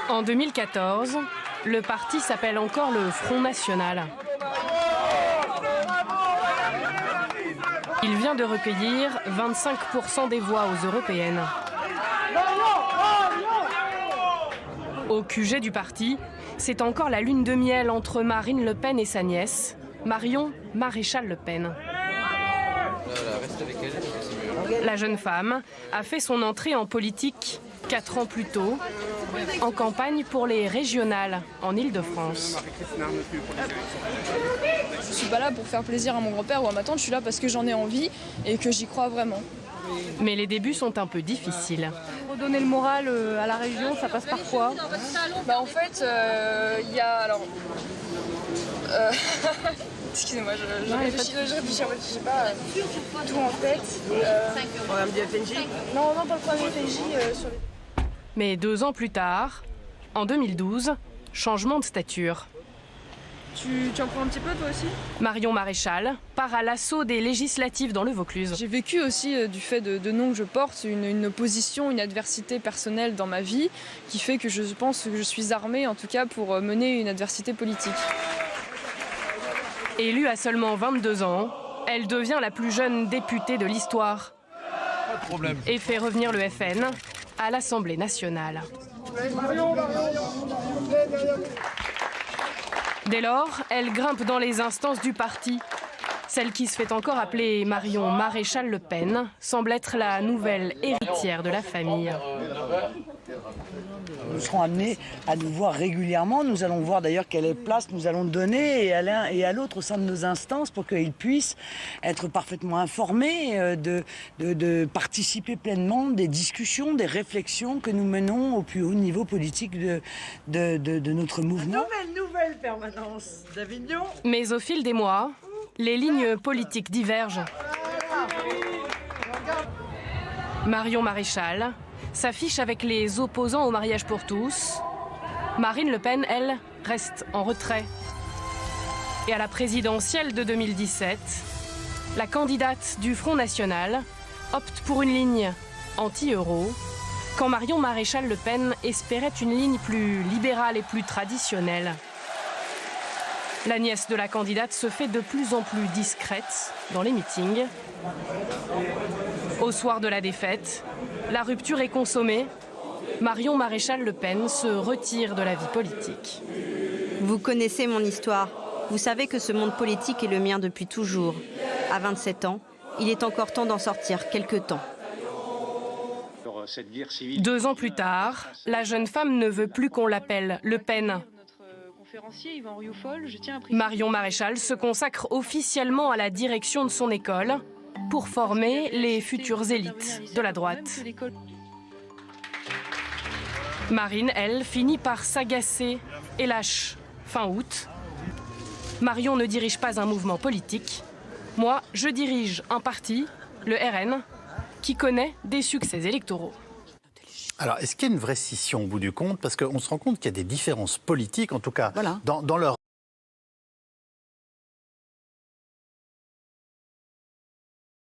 En 2014, le parti s'appelle encore le Front National. Il vient de recueillir 25% des voix aux européennes. Au QG du parti, c'est encore la lune de miel entre Marine Le Pen et sa nièce, Marion Maréchal Le Pen. La jeune femme a fait son entrée en politique 4 ans plus tôt, en campagne pour les régionales en Île-de-France. Je ne suis pas là pour faire plaisir à mon grand-père ou à ma tante, je suis là parce que j'en ai envie et que j'y crois vraiment. Mais les débuts sont un peu difficiles. Redonner le moral à la région, ça passe par quoi ? En fait, il y a... Alors... Excusez-moi, je réfléchis pas tout en tête. Programme du FNJ ? Non, pas le programme du FNJ. Sur les... Mais 2 ans plus tard, en 2012, changement de stature. Tu en prends un petit peu toi aussi ? Marion Maréchal part à l'assaut des législatives dans le Vaucluse. J'ai vécu aussi du fait de nom que je porte, une opposition, une adversité personnelle dans ma vie qui fait que je pense que je suis armée en tout cas pour mener une adversité politique. Élue à seulement 22 ans, elle devient la plus jeune députée de l'histoire et fait revenir le FN à l'Assemblée nationale. Dès lors, elle grimpe dans les instances du parti. Celle qui se fait encore appeler Marion Maréchal Le Pen semble être la nouvelle héritière de la famille. Nous serons amenés à nous voir régulièrement. Nous allons voir d'ailleurs quelle place nous allons donner à l'un et à l'autre au sein de nos instances pour qu'ils puissent être parfaitement informés, de participer pleinement des discussions, des réflexions que nous menons au plus haut niveau politique de notre mouvement. Nouvelle permanence d'Avignon. Mais au fil des mois, les lignes politiques divergent. Marion Maréchal s'affiche avec les opposants au mariage pour tous. Marine Le Pen, elle, reste en retrait. Et à la présidentielle de 2017, la candidate du Front National opte pour une ligne anti-euro, quand Marion Maréchal Le Pen espérait une ligne plus libérale et plus traditionnelle. La nièce de la candidate se fait de plus en plus discrète dans les meetings. Au soir de la défaite, la rupture est consommée. Marion Maréchal Le Pen se retire de la vie politique. Vous connaissez mon histoire. Vous savez que ce monde politique est le mien depuis toujours. À 27 ans, il est encore temps d'en sortir quelque temps. 2 ans plus tard, la jeune femme ne veut plus qu'on l'appelle Le Pen. Marion Maréchal se consacre officiellement à la direction de son école pour former les futures élites de la droite. Marine, elle, finit par s'agacer et lâche fin août. Marion ne dirige pas un mouvement politique. Moi, je dirige un parti, le RN, qui connaît des succès électoraux. Alors, est-ce qu'il y a une vraie scission au bout du compte ? Parce qu'on se rend compte qu'il y a des différences politiques, en tout cas dans leur